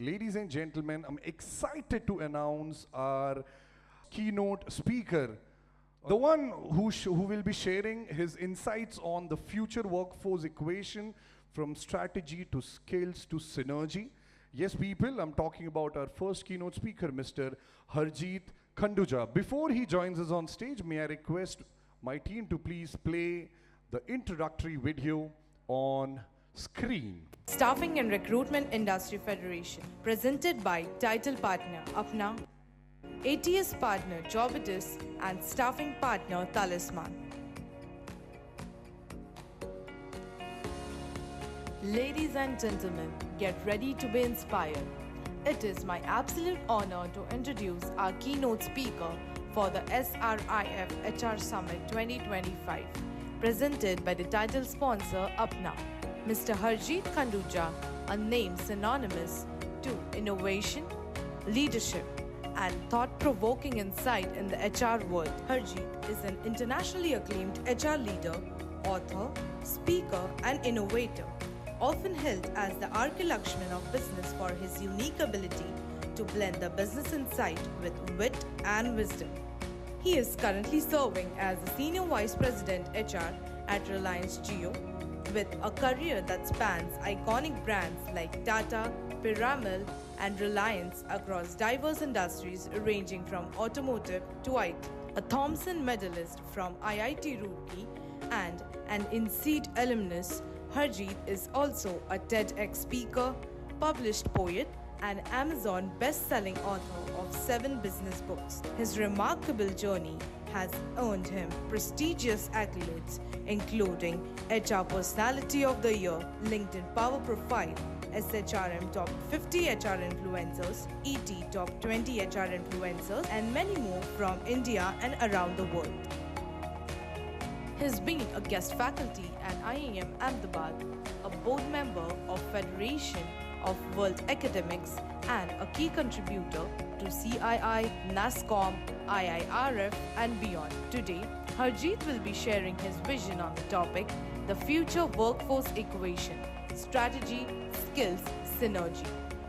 Ladies and gentlemen, I'm excited to announce our keynote speaker, the one who will be sharing his insights on the future workforce equation from strategy to skills to synergy. Yes, people, I'm talking about our first keynote speaker, Mr. Harjeet Khanduja. Before he joins us on stage, may I request my team to please play the introductory video on screen. Staffing and Recruitment Industry Federation, presented by title partner Apna, ATS partner Jobitis, and staffing partner Talisman. Ladies and gentlemen, get ready to be inspired. It is my absolute honor to introduce our keynote speaker for the SRIF HR Summit 2025, presented by the title sponsor Apna, Mr. Harjeet Khanduja, a name synonymous to innovation, leadership, and thought-provoking insight in the HR world. Harjeet is an internationally acclaimed HR leader, author, speaker, and innovator, often held as the Lakshman of business for his unique ability to blend the business insight with wit and wisdom. He is currently serving as the Senior Vice President HR at Reliance Jio, with a career that spans iconic brands like Tata, Piramal, and Reliance across diverse industries ranging from automotive to IT. A Thomson medalist from IIT Roorkee and an INSEAD alumnus, Harjeet is also a TEDx speaker, published poet, and Amazon best-selling author of 7 business books. His remarkable journey has earned him prestigious accolades, including HR Personality of the Year, LinkedIn Power Profile, SHRM Top 50 HR Influencers, ET Top 20 HR Influencers, and many more from India and around the world. He's been a guest faculty at IIM Ahmedabad, a board member of Federation of World Academics, and a key contributor to CII, NASSCOM, IIRF, and beyond. Today, Harjeet will be sharing his vision on the topic, the future workforce equation, strategy, skills, synergy.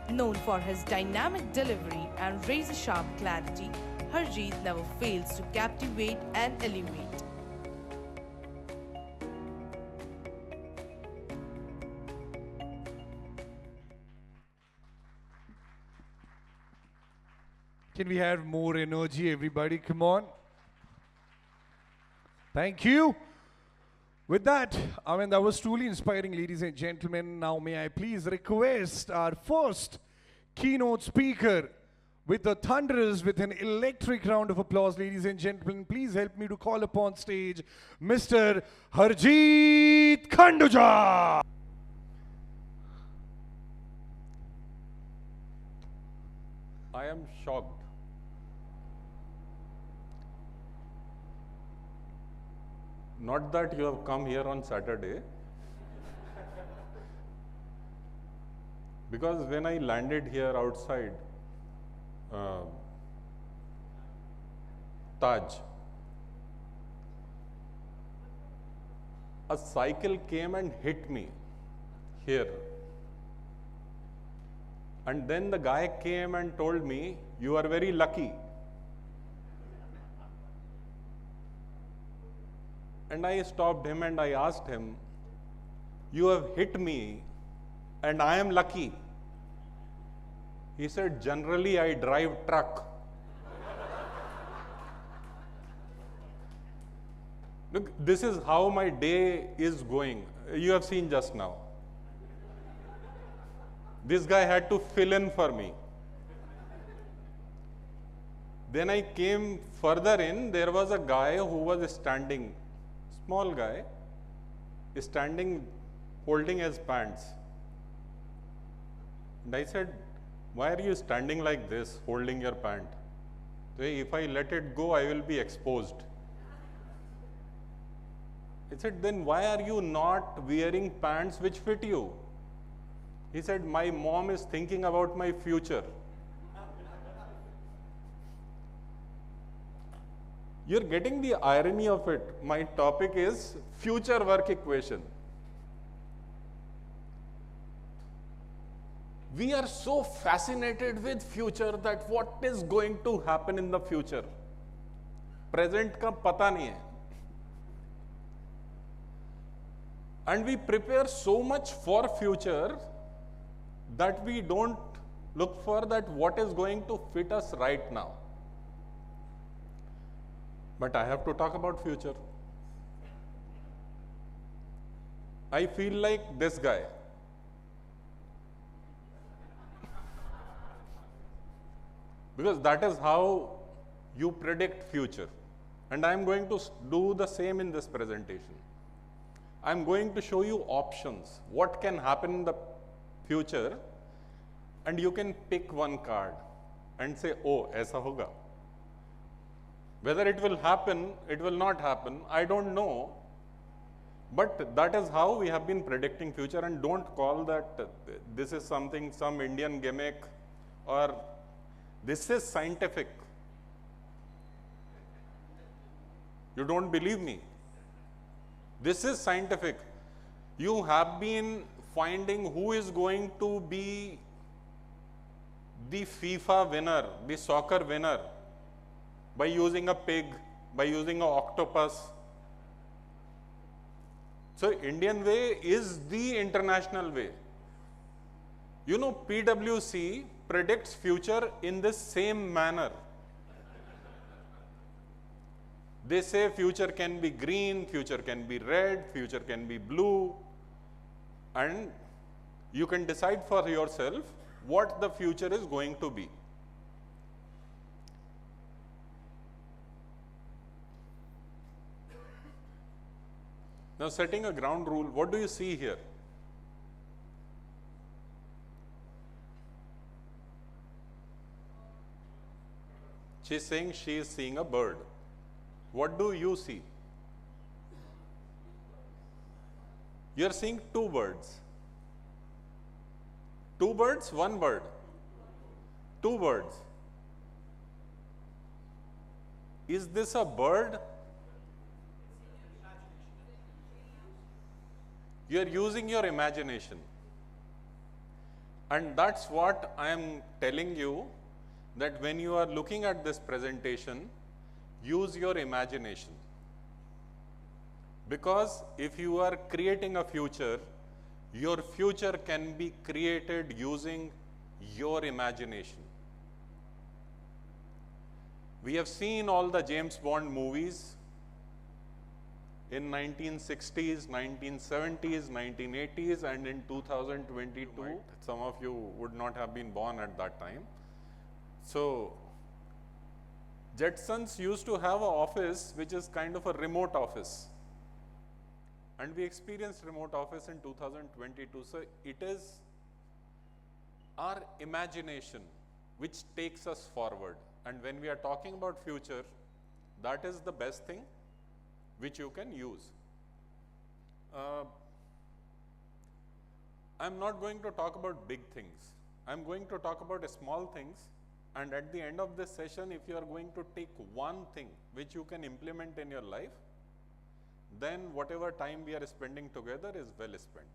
Known for his dynamic delivery and razor-sharp clarity, Harjeet never fails to captivate and elevate. Can we have more energy, everybody? Come on. Thank you. With that, that was truly inspiring, ladies and gentlemen. Now, may I please request our first keynote speaker with the thunderous, with an electric round of applause, ladies and gentlemen. Please help me to call upon stage Mr. Harjeet Khanduja. I am shocked. Not that you have come here on Saturday, because when I landed here outside Taj, a cycle came and hit me here. And then the guy came and told me, "You are very lucky." And I stopped him and I asked him, "You have hit me and I am lucky." He said, "Generally I drive truck." Look, this is how my day is going. You have seen just now. This guy had to fill in for me. Then I came further in, there was a guy who was standing, small guy, standing holding his pants. And I said, "Why are you standing like this, holding your pant? If I let it go, I will be exposed." I said, "Then why are you not wearing pants which fit you?" He said, "My mom is thinking about my future." You're getting the irony of it. My topic is future work equation. We are so fascinated with future that what is going to happen in the future. Present का पता नहीं है. And we prepare so much for future that we don't look for that what is going to fit us right now. But I have to talk about future. I feel like this guy. Because that is how you predict future. And I am going to do the same in this presentation. I am going to show you options. What can happen in the future? And you can pick one card and say, oh, aisa hoga. Whether it will happen, it will not happen, I don't know. But that is how we have been predicting future, and don't call that this is something, some Indian gimmick, or this is scientific. You don't believe me? This is scientific. You have been finding who is going to be the FIFA winner, the soccer winner, by using a pig, by using an octopus. So Indian way is the international way. You know, PwC predicts future in the same manner. They say future can be green, future can be red, future can be blue, and you can decide for yourself what the future is going to be. Now, setting a ground rule, what do you see here? She is saying she is seeing a bird. What do you see? You are seeing two birds. Two birds, one bird. Two birds. Is this a bird? You are using your imagination. And that's what I am telling you, that when you are looking at this presentation, use your imagination. Because if you are creating a future, your future can be created using your imagination. We have seen all the James Bond movies in 1960s, 1970s, 1980s, and in 2022. Some of you would not have been born at that time. So, Jetsons used to have an office which is kind of a remote office. And we experienced remote office in 2022. So, it is our imagination which takes us forward. And when we are talking about future, that is the best thing which you can use. I'm not going to talk about big things. I'm going to talk about small things. And at the end of this session, if you are going to take one thing which you can implement in your life, then whatever time we are spending together is well spent.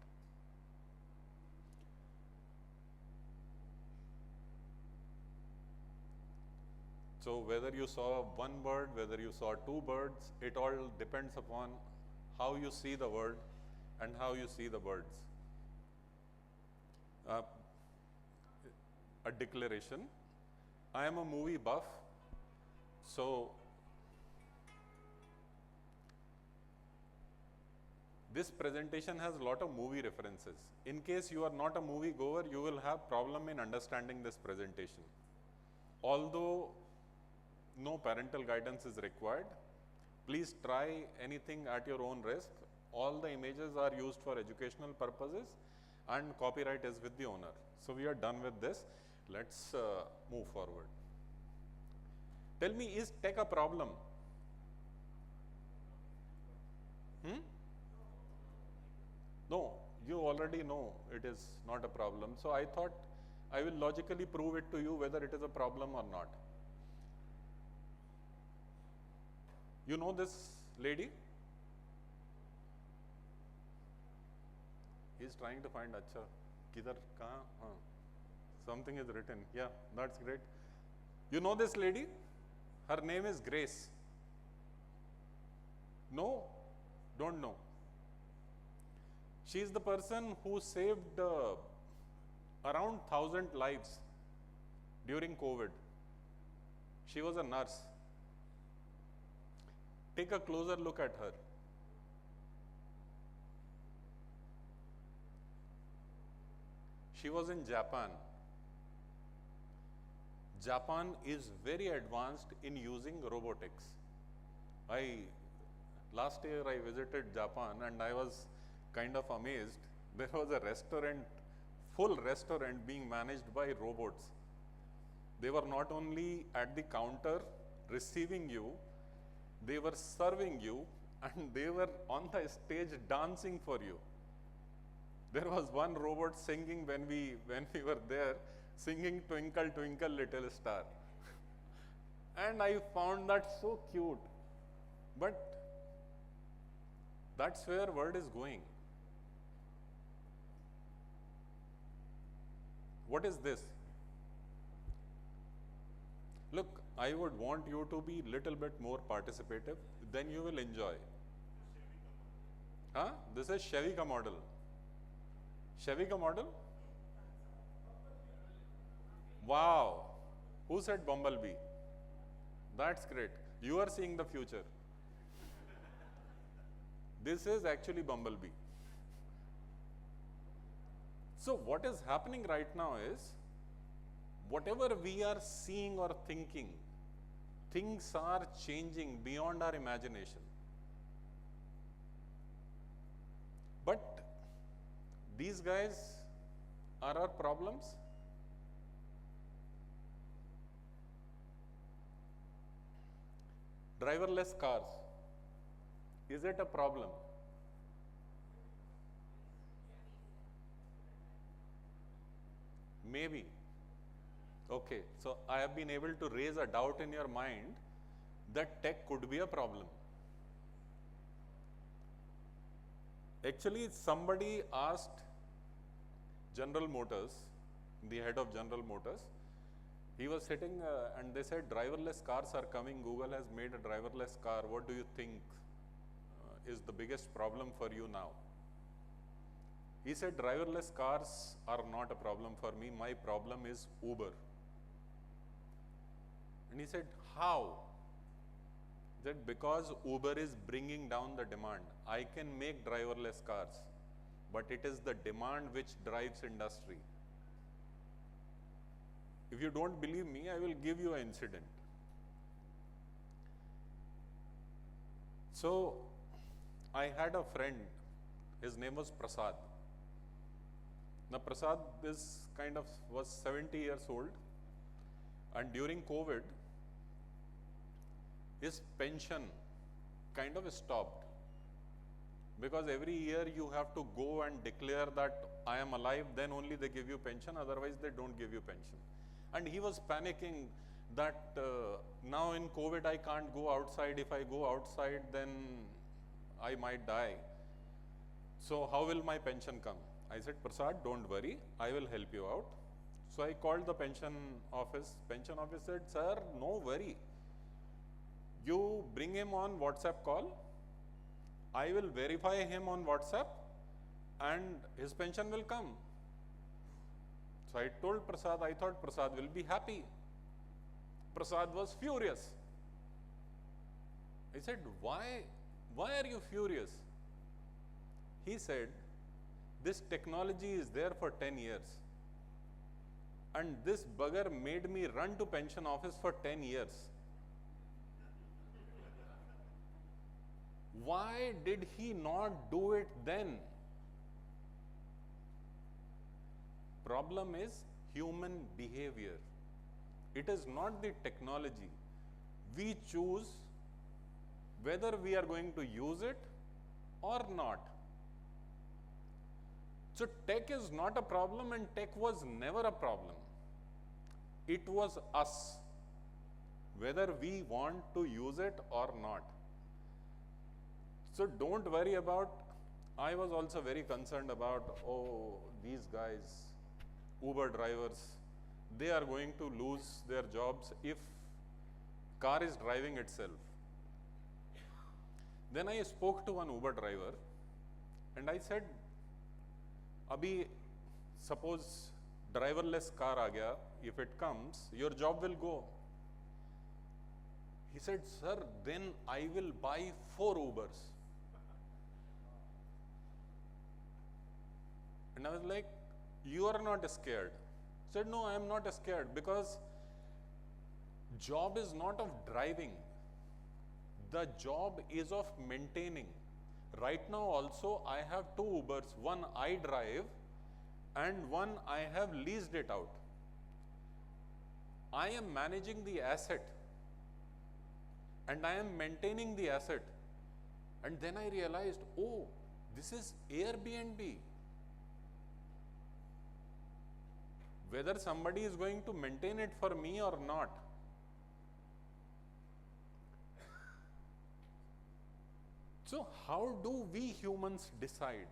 So whether you saw one bird, whether you saw two birds, it all depends upon how you see the world and how you see the birds. A declaration. I am a movie buff, so this presentation has a lot of movie references. In case you are not a movie goer, you will have problem in understanding this presentation. Although no parental guidance is required, please try anything at your own risk. All the images are used for educational purposes and copyright is with the owner. So we are done with this. Let's move forward. Tell me, is tech a problem? No, you already know it is not a problem. So I thought I will logically prove it to you whether it is a problem or not. You know this lady? He is trying to find, acha, kidhar, kahan? Something is written. Yeah, that's great. You know this lady? Her name is Grace. No? Don't know. She is the person who saved around 1,000 lives during COVID. She was a nurse. Take a closer look at her. She was in Japan. Japan is very advanced in using robotics. Last year I visited Japan and I was kind of amazed. There was a restaurant, full restaurant being managed by robots. They were not only at the counter receiving you, they were serving you and they were on the stage dancing for you. There was one robot singing when we were there, singing Twinkle Twinkle Little Star. And I found that so cute. But that's where world is going. What is this? Look, I would want you to be little bit more participative, then you will enjoy. Huh? This is Chevy ka model. Chevy ka model? Wow. Who said Bumblebee? That's great. You are seeing the future. This is actually Bumblebee. So what is happening right now is, whatever we are seeing or thinking, things are changing beyond our imagination. But these guys are our problems. Driverless cars. Is it a problem? Maybe. Okay, so I have been able to raise a doubt in your mind that tech could be a problem. Actually, somebody asked General Motors, the head of General Motors, he was sitting and they said, driverless cars are coming. Google has made a driverless car. What do you think is the biggest problem for you now? He said, driverless cars are not a problem for me. My problem is Uber. And he said, how? He said, because Uber is bringing down the demand. I can make driverless cars, but it is the demand which drives industry. If you don't believe me, I will give you an incident. So, I had a friend, his name was Prasad. Now, Prasad was 70 years old, and during COVID, his pension kind of stopped. Because every year you have to go and declare that I am alive, then only they give you pension, otherwise they don't give you pension. And he was panicking that now in COVID I can't go outside. If I go outside, then I might die. So how will my pension come? I said, Prasad, don't worry, I will help you out. So I called the pension office. Pension office said, sir, no worry. You bring him on WhatsApp call. I will verify him on WhatsApp and his pension will come. So I told Prasad, I thought Prasad will be happy. Prasad was furious. I said, why are you furious? He said, this technology is there for 10 years. And this bugger made me run to pension office for 10 years. Why did he not do it then? Problem is human behavior. It is not the technology. We choose whether we are going to use it or not. So tech is not a problem and tech was never a problem. It was us, whether we want to use it or not. So don't worry about, I was also very concerned about, oh, these guys, Uber drivers, they are going to lose their jobs if car is driving itself. Then I spoke to one Uber driver and I said, Abhi, suppose driverless car aa gaya, if it comes, your job will go. He said, sir, then I will buy 4 Ubers. And I was like, you are not scared. He said, no, I am not scared because job is not of driving. The job is of maintaining. Right now also I have 2 Ubers. One I drive and one I have leased it out. I am managing the asset and I am maintaining the asset. And then I realized, oh, this is Airbnb. Whether somebody is going to maintain it for me or not. So how do we humans decide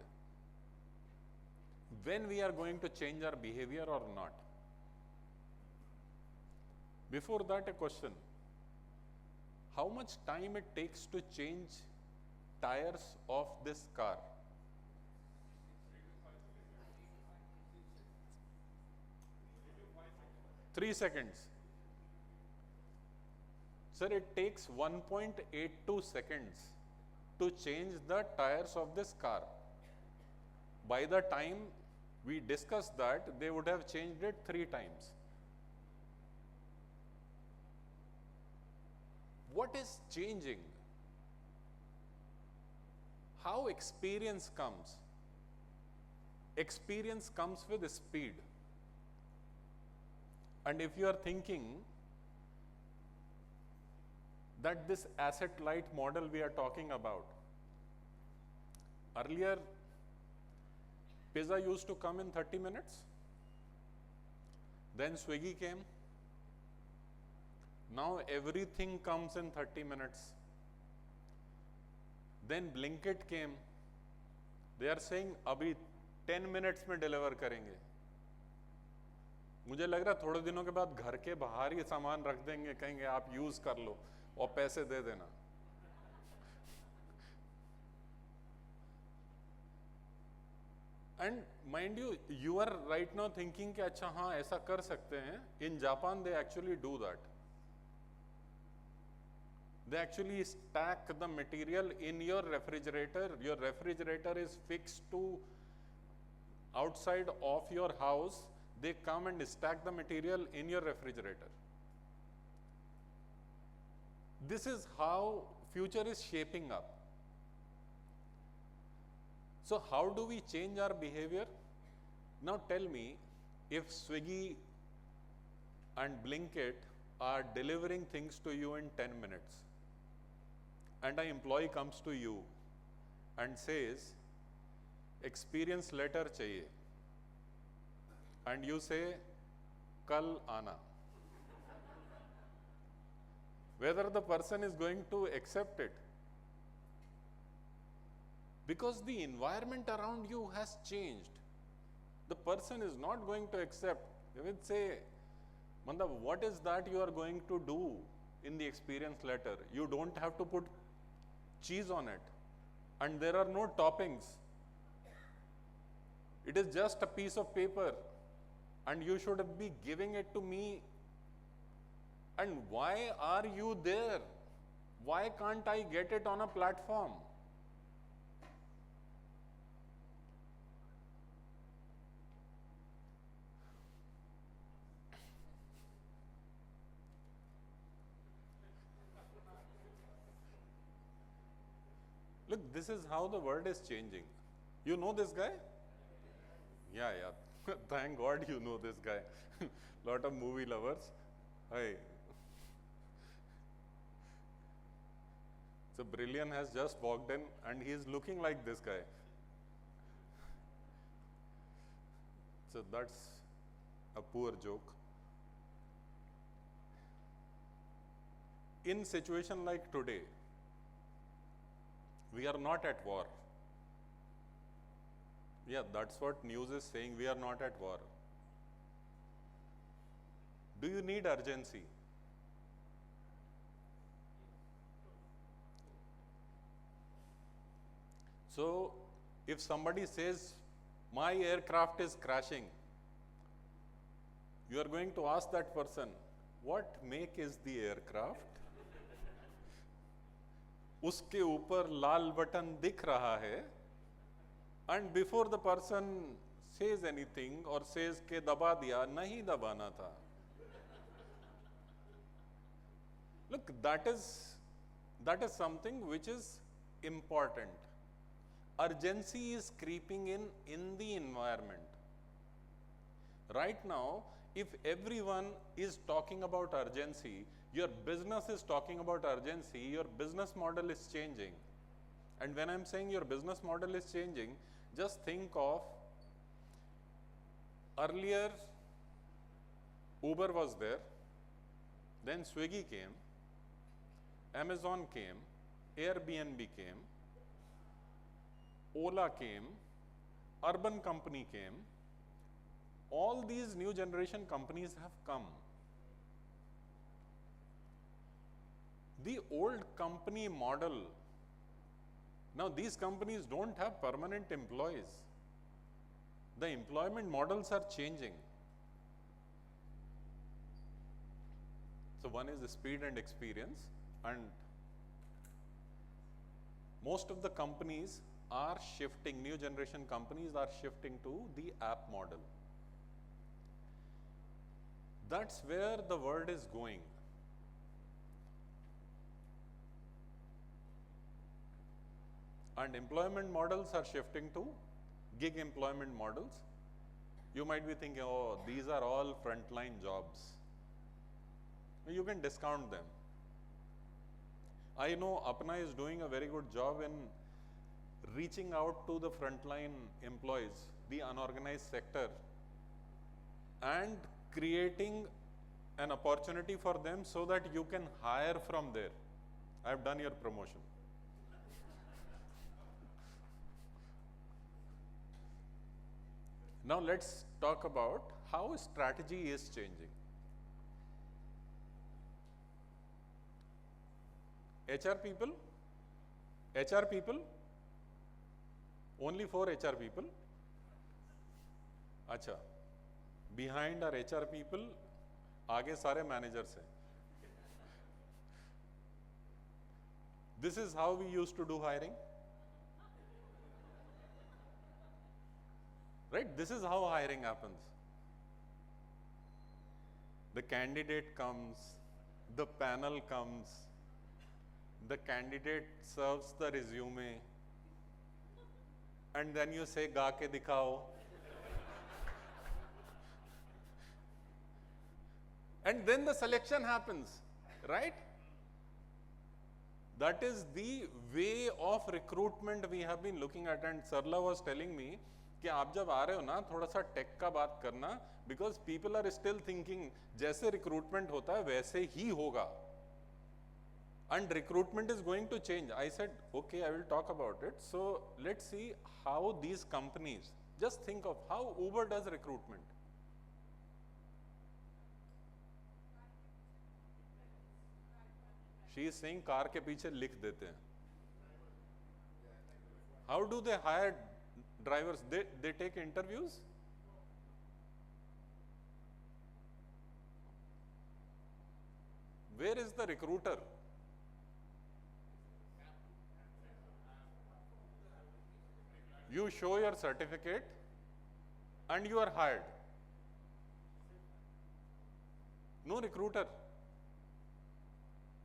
when we are going to change our behavior or not? Before that, a question. How much time it takes to change tires of this car? 3 seconds. Sir, it takes 1.82 seconds to change the tires of this car. By the time we discussed that, they would have changed it 3 times. What is changing? How experience comes? Experience comes with speed. And if you are thinking that this asset light model we are talking about, earlier pizza used to come in 30 minutes, then Swiggy came, now everything comes in 30 minutes, then Blinkit came, they are saying abhi 10 minutes mein deliver karenge. मुझे लग रहा थोड़े दिनों के बाद घर के बाहर ही सामान रख देंगे, कहेंगे आप यूज कर लो और पैसे दे देना. And mind you, you are right now thinking कि अच्छा हाँ ऐसा कर सकते हैं. In Japan they actually do that. They actually stack the material in your refrigerator. Your refrigerator is fixed to outside of your house. They come and stack the material in your refrigerator. This is how future is shaping up. So how do we change our behavior? Now tell me, if Swiggy and Blinkit are delivering things to you in 10 minutes, and an employee comes to you and says, experience letter chahiye, and you say, kal aana. Whether the person is going to accept it. Because the environment around you has changed. The person is not going to accept. They will say, Manda, what is that you are going to do in the experience letter? You don't have to put cheese on it. And there are no toppings. It is just a piece of paper. And you should be giving it to me. And why are you there? Why can't I get it on a platform? Look, this is how the world is changing. You know this guy? Yeah. Thank God you know this guy. Lot of movie lovers. Hi. So Brilliant has just walked in and he is looking like this guy. So that's a poor joke. In situation like today, we are not at war. Yeah, that's what news is saying. We are not at war. Do you need urgency? So, if somebody says, my aircraft is crashing, you are going to ask that person, what make is the aircraft? उसके ऊपर लाल button दिख रहा है, and before the person says anything or says के दबा दिया, नहीं दबाना था. Look, that is something which is important. Urgency is creeping in the environment. Right now, if everyone is talking about urgency, your business is talking about urgency, your business model is changing. And when I'm saying your business model is changing, just think of earlier Uber was there, then Swiggy came, Amazon came, Airbnb came, Ola came, Urban Company came. All these new generation companies have come. The old company model, now these companies don't have permanent employees. The employment models are changing. So one is the speed and experience, and most of the companies are shifting, new generation companies are shifting to the app model. That's where the world is going. And employment models are shifting to gig employment models. You might be thinking, oh, these are all frontline jobs. You can discount them. I know Apna is doing a very good job in reaching out to the frontline employees, the unorganized sector, and creating an opportunity for them so that you can hire from there. I've done your promotion. Now let's talk about how strategy is changing. HR people, only for HR people. अच्छा, behind our HR people, आगे सारे managers हैं. This is how we used to do hiring. Right? This is how hiring happens. The candidate comes, the panel comes, the candidate serves the resume, and then you say, गा के दिखाओ. And then the selection happens, right? That is the way of recruitment we have been looking at. And Sarla was telling me कि आप जब आ रहे हो ना, थोड़ा सा टेक का बात करना, because people are still thinking जैसे recruitment होता है वैसे ही होगा. And recruitment is going to change. I said, okay, I will talk about it. So let's see how these companies, just think of how Uber does recruitment. She is saying car के पीछे लिख देते हैं. How do they hire drivers? They take interviews. Where is the recruiter? You show your certificate and you are hired. No recruiter.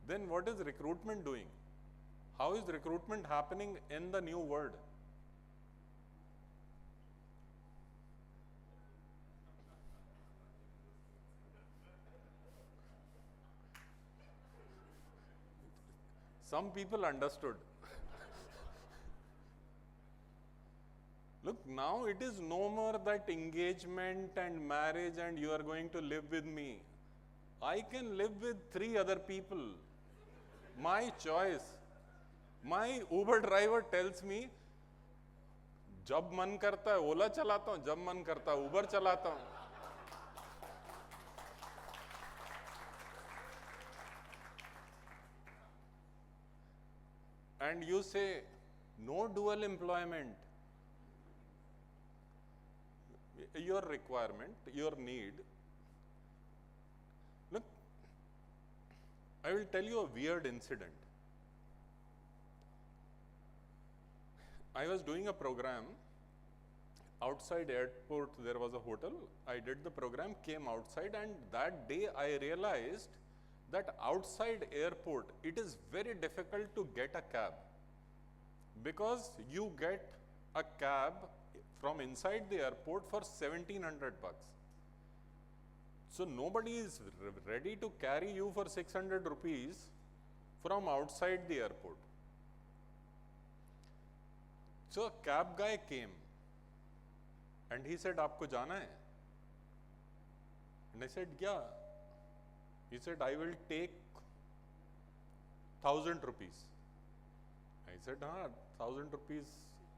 Then what is recruitment doing? How is recruitment happening in the new world? Some people understood. Look, now it is no more that engagement and marriage and you are going to live with me. I can live with 3 other people. My choice. My Uber driver tells me, जब मन करता है ओला चलाता हूँ, जब मन करता है उबर चलाता हूँ. and you say, no dual employment. Your requirement, your need. Look, I will tell you a weird incident. I was doing a program outside airport. There was a hotel. I did the program, came outside, and that day I realized that outside airport it is very difficult to get a cab, because you get a cab from inside the airport for 1,700 bucks. So nobody is ready to carry you for 600 rupees from outside the airport. So a cab guy came and he said, "Aapko jana hai?" And I said, "Yeah." He said, "I will take 1,000 rupees. I said, 1,000 rupees,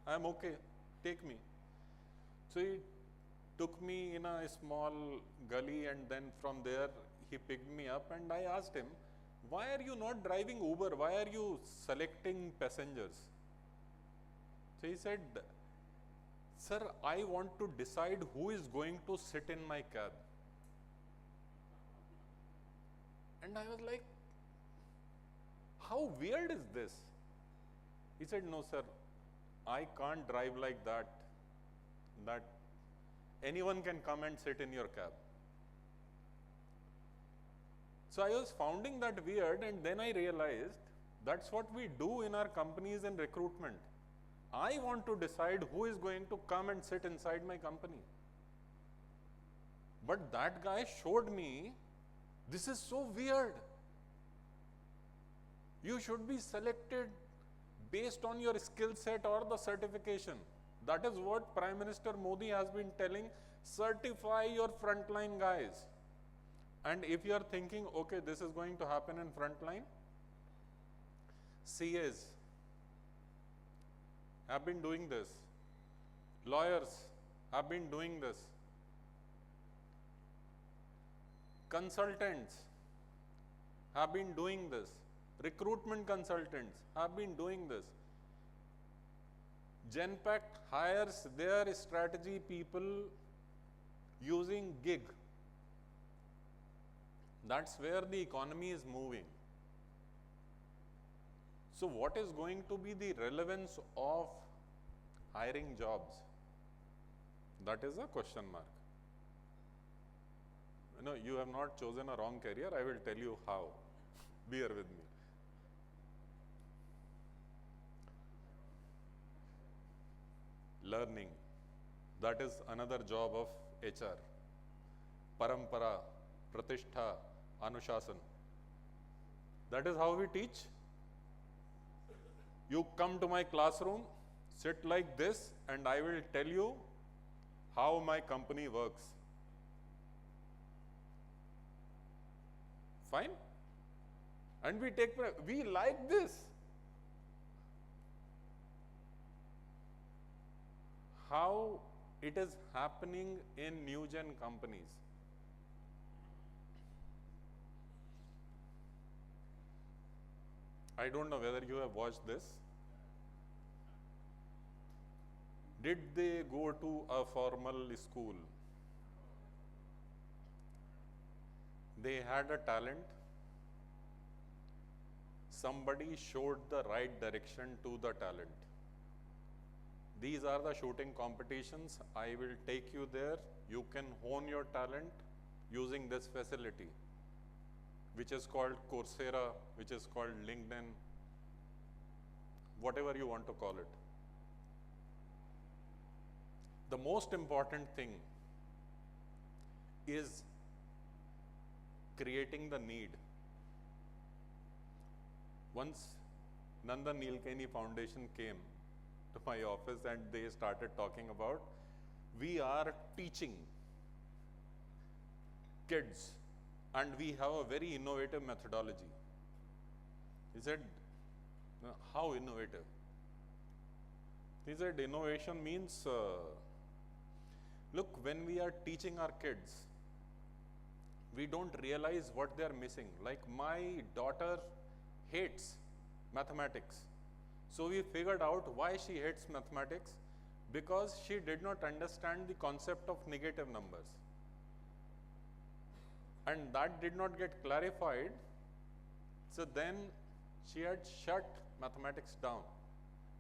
I am okay, take me. So he took me in a small gully, and then from there he picked me up, and I asked him, "Why are you not driving Uber? Why are you selecting passengers?" So he said, "Sir, I want to decide who is going to sit in my cab." And I was like, how weird is this? He said, "No, sir, I can't drive like that anyone can come and sit in your cab." So I was finding that weird, and then I realized that's what we do in our companies in recruitment. I want to decide who is going to come and sit inside my company. But that guy showed me, this is so weird. You should be selected based on your skill set or the certification. That is what Prime Minister Modi has been telling, certify your frontline guys. And if you are thinking, okay, this is going to happen in frontline, CAs have been doing this. Lawyers have been doing this. Consultants have been doing this. Recruitment consultants have been doing this. Genpact hires their strategy people using gig. That's where the economy is moving. So what is going to be the relevance of hiring jobs? That is a question mark. No, you have not chosen a wrong career. I will tell you how. Bear with me. Learning. That is another job of HR. Parampara, Pratishtha, Anushasan. That is how we teach. You come to my classroom, sit like this, and I will tell you how my company works. Fine? And we like this. How it is happening in new gen companies. I don't know whether you have watched this. Did they go to a formal school? They had a talent. Somebody showed the right direction to the talent. These are the shooting competitions. I will take you there. You can hone your talent using this facility, which is called Coursera, which is called LinkedIn, whatever you want to call it. The most important thing is creating the need. Once Nandan Nilekani Foundation came to my office and they started talking about, we are teaching kids and we have a very innovative methodology. He said, how innovative? He said, innovation means, look, when we are teaching our kids, we don't realize what they are missing. Like my daughter hates mathematics. So we figured out why she hates mathematics, because she did not understand the concept of negative numbers. And that did not get clarified. So then she had shut mathematics down.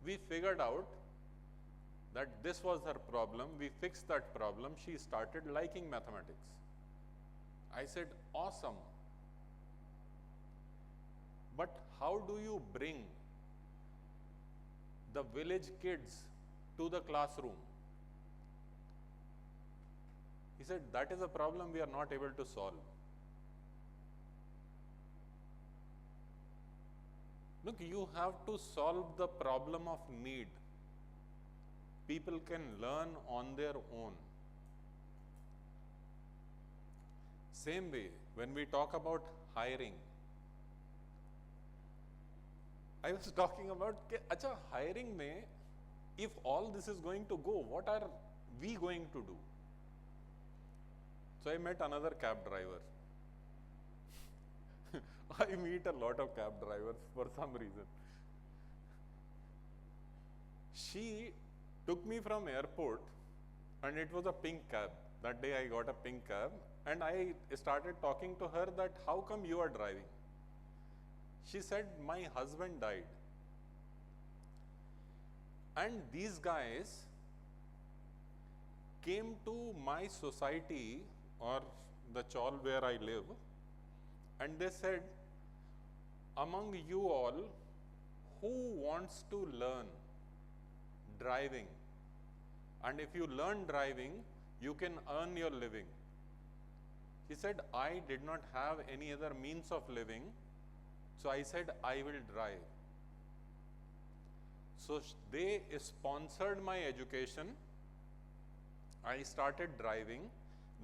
We figured out that this was her problem. We fixed that problem. She started liking mathematics. I said, awesome. But how do you bring the village kids to the classroom? He said, that is a problem we are not able to solve. Look, you have to solve the problem of need. People can learn on their own. Same way, when we talk about hiring, I was talking about, acha, hiring mein, if all this is going to go, what are we going to do? So I met another cab driver. I meet a lot of cab drivers for some reason. She took me from airport, and it was a pink cab. That day I got a pink cab, and I started talking to her that how come you are driving? She said, my husband died. And these guys came to my society or the chawl where I live, and they said, among you all, who wants to learn driving? And if you learn driving, you can earn your living. He said, I did not have any other means of living, so I said, I will drive. So they sponsored my education. I started driving.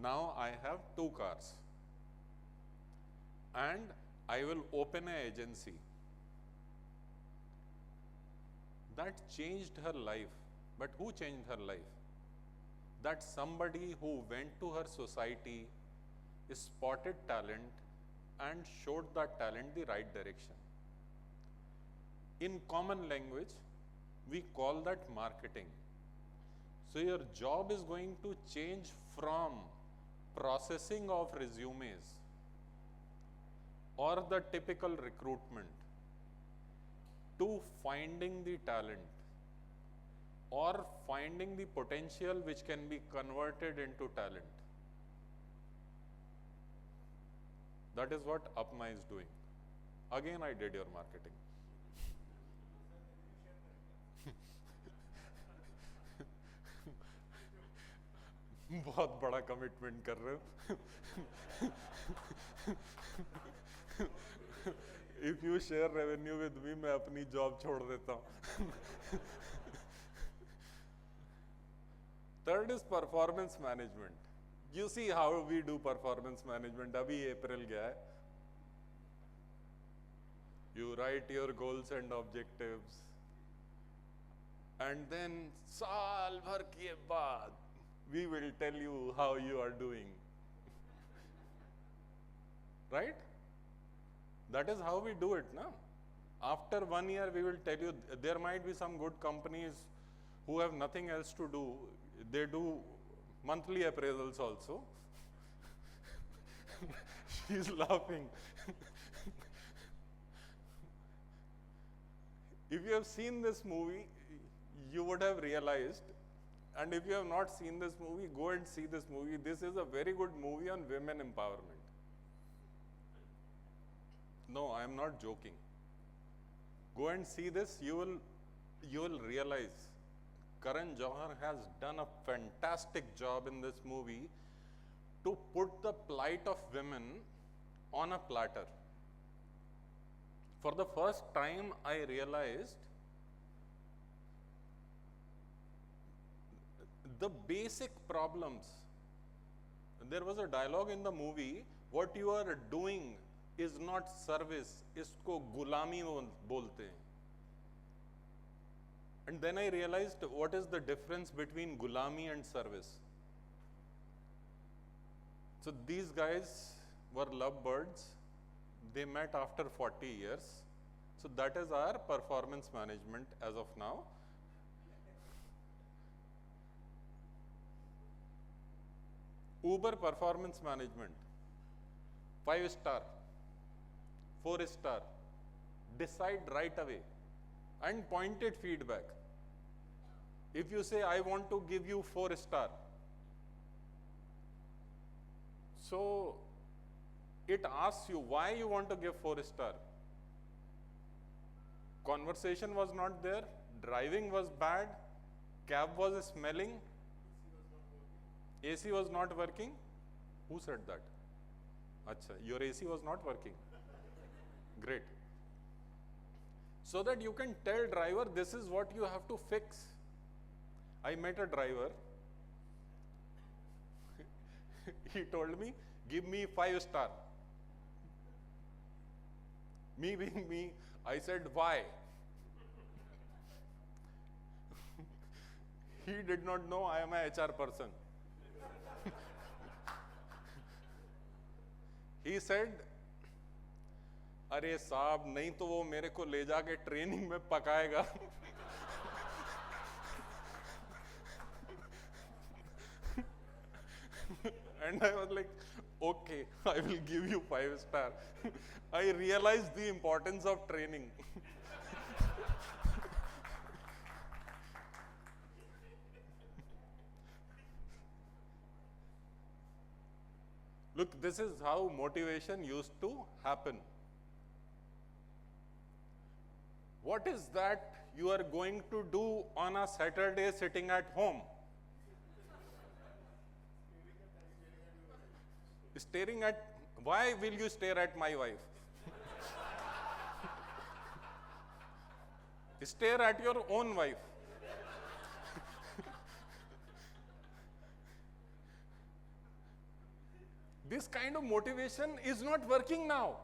Now I have 2 cars. And I will open an agency. That changed her life. But who changed her life? That somebody who went to her society, spotted talent, and showed that talent the right direction. In common language, we call that marketing. So your job is going to change from processing of resumes or the typical recruitment to finding the talent or finding the potential which can be converted into talent. That is what Apna is doing. Again, I did your marketing. बहुत बड़ा commitment कर रहे हो. If you share revenue with me, मैं अपनी job छोड़ देता हूँ. Third is performance management. You see how we do performance management. अभी April गया है. You write your goals and objectives, and then साल भर के बाद we will tell you how you are doing. Right? That is how we do it, na? After 1 year, we will tell you. There might be some good companies who have nothing else to do. They do monthly appraisals also. She's laughing. If you have seen this movie, you would have realized. And if you have not seen this movie, go and see this movie. This is a very good movie on women empowerment. No, I am not joking. Go and see this. You will realize Karan Johar has done a fantastic job in this movie to put the plight of women on a platter. For the first time, I realized the basic problems. There was a dialogue in the movie, what you are doing is not service, isko gulami bolte hain. And then I realized what is the difference between gulami and service. So these guys were lovebirds. They met after 40 years. So that is our performance management as of now. Uber performance management, 5-star, 4-star, decide right away and pointed feedback. If you say, I want to give you 4-star, so it asks you why you want to give 4-star. Conversation was not there, driving was bad, cab was smelling, AC was not working. Who said that? Acha, your AC was not working. Great. So that you can tell driver, this is what you have to fix. I met a driver. He told me, give me 5-star. Me being me, I said, why? He did not know I am a HR person. He said, अरे साहब नहीं तो वो मेरे को ले जाके training में पकाएगा. And I was like, okay, I will give you 5-star. I realized the importance of training. Look, this is how motivation used to happen. What is that you are going to do on a Saturday sitting at home? Staring at, why will you stare at my wife? Stare at your own wife. This kind of motivation is not working now.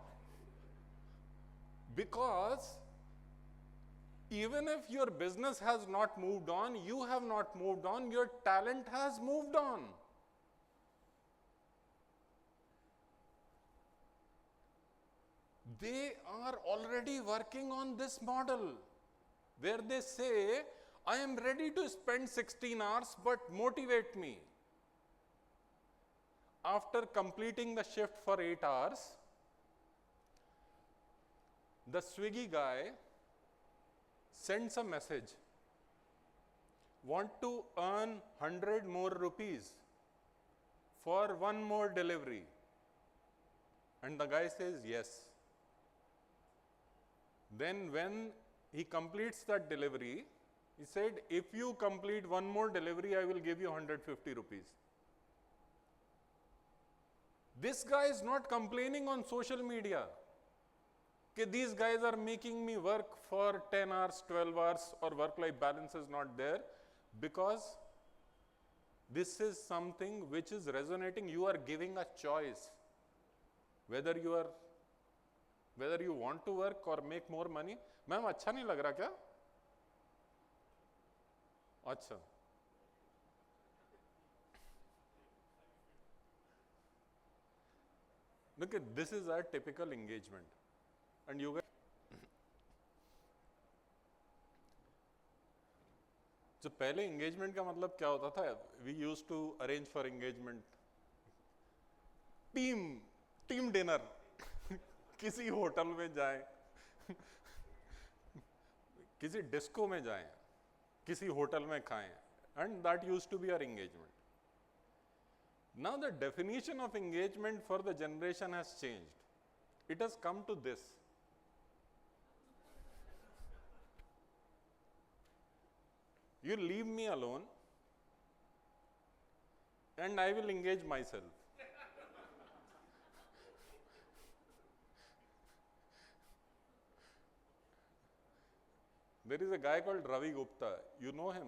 Because even if your business has not moved on, you have not moved on, your talent has moved on. They are already working on this model where they say, I am ready to spend 16 hours, but motivate me. After completing the shift for 8 hours, the Swiggy guy sends a message, want to earn 100 more rupees for one more delivery. And the guy says yes. Then when he completes that delivery, he said, if you complete one more delivery, I will give you 150 rupees. This guy is not complaining on social media. Okay, these guys are making me work for 10 hours, 12 hours, or work-life balance is not there, because this is something which is resonating. You are giving a choice whether you want to work or make more money. Ma'am अच्छा नहीं लग रहा क्या? अच्छा. Look at this is our typical engagement, and you guys. जो पहले engagement का मतलब क्या होता था? We used to arrange for engagement. Team dinner. किसी होटल में जाएं, किसी डिस्को में जाएं, किसी होटल में खाएं, and that used to be our engagement. Now the definition of engagement for the generation has changed. It has come to this. You leave me alone and I will engage myself. There is a guy called Ravi Gupta. You know him?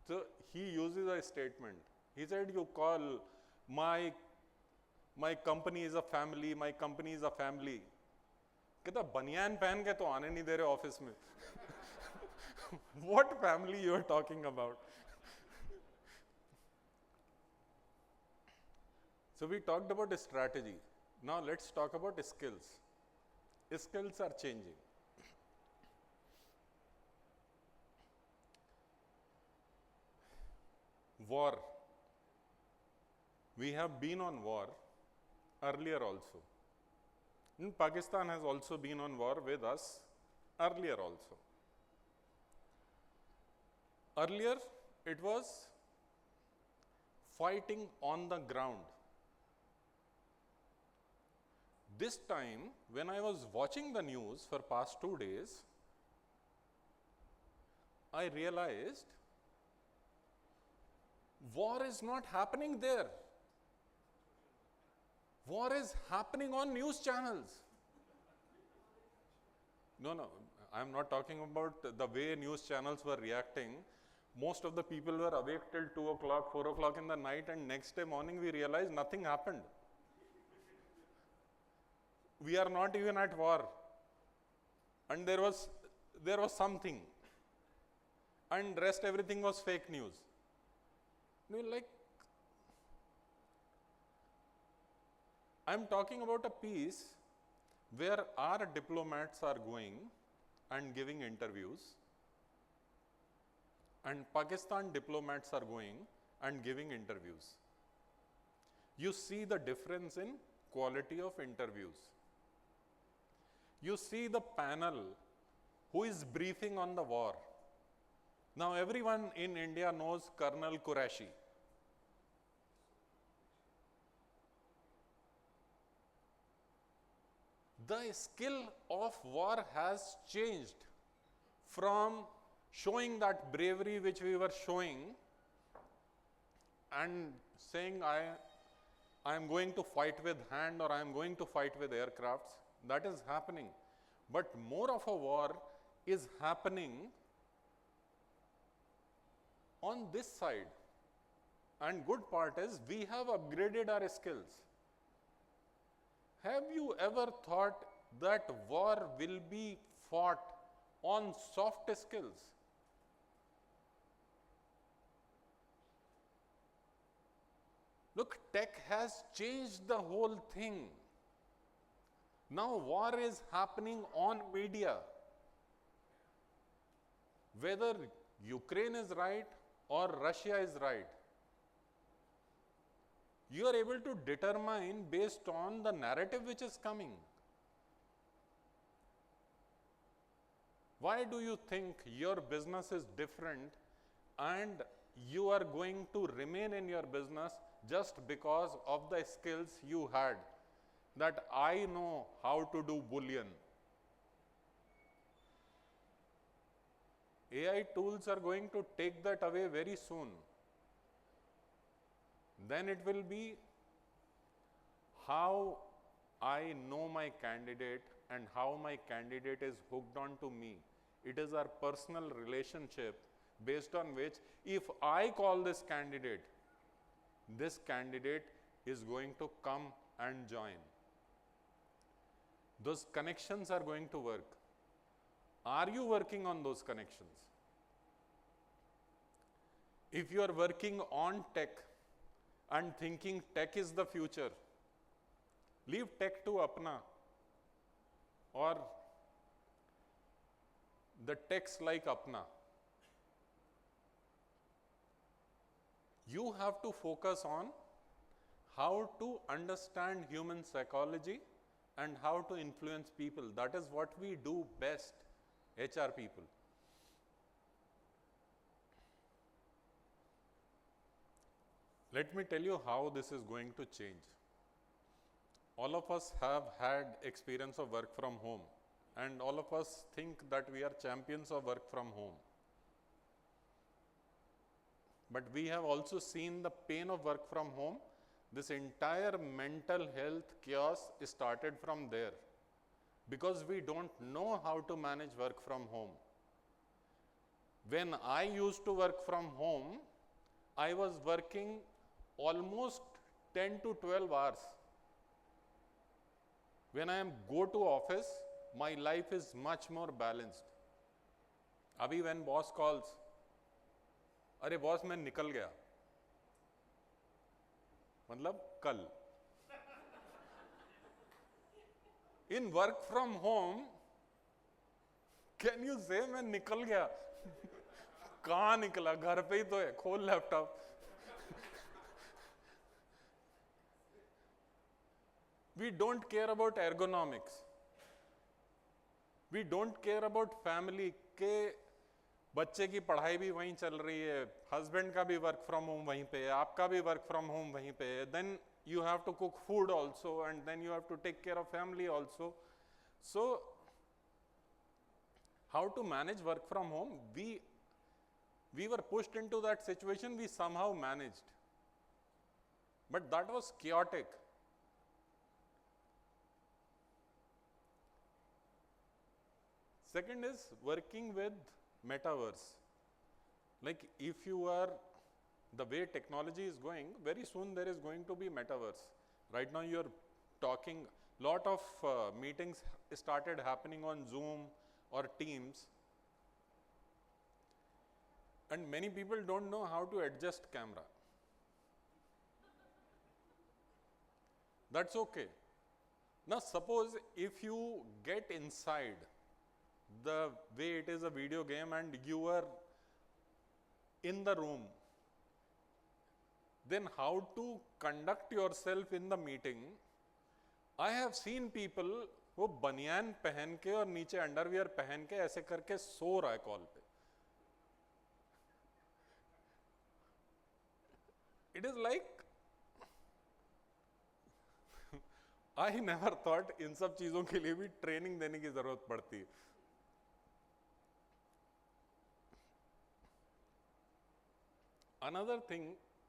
So he uses a statement. He said, you call my company is a family, my company is a family. कहता बनियान पहन के तो आने नहीं दे रहे office में. What family you are talking about? So we talked about strategy. Now let's talk about skills. skills are changing. War. We have been on war earlier also. And Pakistan has also been on war with us earlier also. Earlier, it was fighting on the ground. This time, when I was watching the news for past 2 days, I realized war is not happening there. War is happening on news channels. No, I am not talking about the way news channels were reacting. Most of the people were awake till 2 o'clock, 4 o'clock in the night, and next day morning we realized nothing happened. We are not even at war. And there was something. And rest everything was fake news. We were like, I'm talking about a piece where our diplomats are going and giving interviews, and Pakistan diplomats are going and giving interviews. You see the difference in quality of interviews. You see the panel who is briefing on the war. Now everyone in India knows Colonel Qureshi. The skill of war has changed from showing that bravery which we were showing and saying I am going to fight with hand or I am going to fight with aircrafts. That is happening. But more of a war is happening on this side. And good part is we have upgraded our skills. Have you ever thought that war will be fought on soft skills? Look, tech has changed the whole thing. Now war is happening on media. Whether Ukraine is right or Russia is right, you are able to determine based on the narrative which is coming. Why do you think your business is different and you are going to remain in your business just because of the skills you had? That I know how to do Boolean. AI tools are going to take that away very soon. Then it will be how I know my candidate and how my candidate is hooked on to me. It is our personal relationship based on which if I call this candidate is going to come and join. Those connections are going to work. Are you working on those connections? If you are working on tech and thinking tech is the future, leave tech to Apna or the techs like Apna. You have to focus on how to understand human psychology and how to influence people. That is what we do best, HR people. Let me tell you how this is going to change. All of us have had experience of work from home, and all of us think that we are champions of work from home. But we have also seen the pain of work from home. This entire mental health chaos started from there because we don't know how to manage work from home. When I used to work from home, I was working almost 10 to 12 hours. When I go to office, my life is much more balanced. Abhi when boss calls, अरे boss मैं निकल गया, मतलब कल. In work from home, can you say मैं निकल गया? कहाँ निकला? घर पे ही तो है, खोल laptop. We don't care about ergonomics. We don't care about family के बच्चे की पढ़ाई भी वहीं चल रही है, हस्बैंड का भी वर्क फ्रॉम होम वहीं पे है, आपका भी वर्क फ्रॉम होम वहीं पे है. Then you have to cook food also, and then you have to take care of family also. So how to manage work from home? We were pushed into that situation. We somehow managed, but that was chaotic. Second is working with metaverse. Like if you are, the way technology is going, very soon there is going to be metaverse. Right now you're talking, lot of meetings started happening on Zoom or Teams. And many people don't know how to adjust camera. That's okay. Now suppose if you get inside the way it is a video game and you are in the room, then how to conduct yourself in the meeting? I have seen people वो बनियान पहन के और नीचे underwear पहन के ऐसे करके सो रहा है कॉल पे. It is like I never thought इन सब चीजों के लिए भी ट्रेनिंग देने की जरूरत पड़ती है. Another thing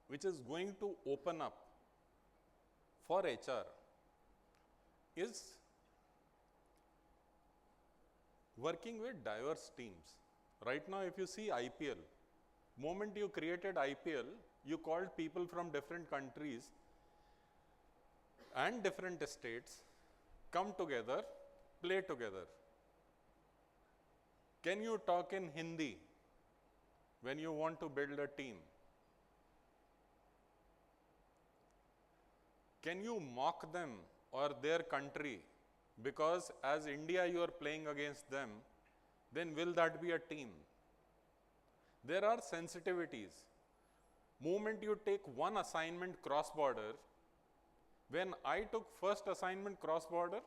which is going to open up for HR is working with diverse teams. Right now, if you see IPL, moment you created IPL, you called people from different countries and different states, come together, play together. Can you talk in Hindi when you want to build a team? Can you mock them or their country? Because as India you are playing against them, then will that be a team? There are sensitivities. Moment you take one assignment cross-border, when I took first assignment cross-border,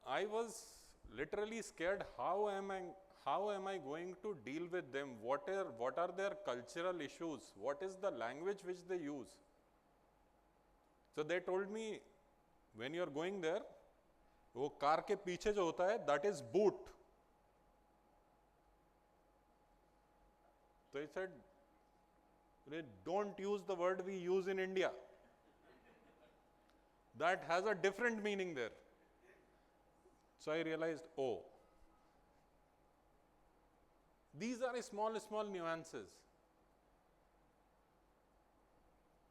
I was literally scared, how am I going to deal with them? What are their cultural issues? What is the language which they use? So they told me, when you are going there, वो car के पीछे जो होता है, that is boot. So he said, don't use the word we use in India. That has a different meaning there. So I realized, oh, these are small nuances.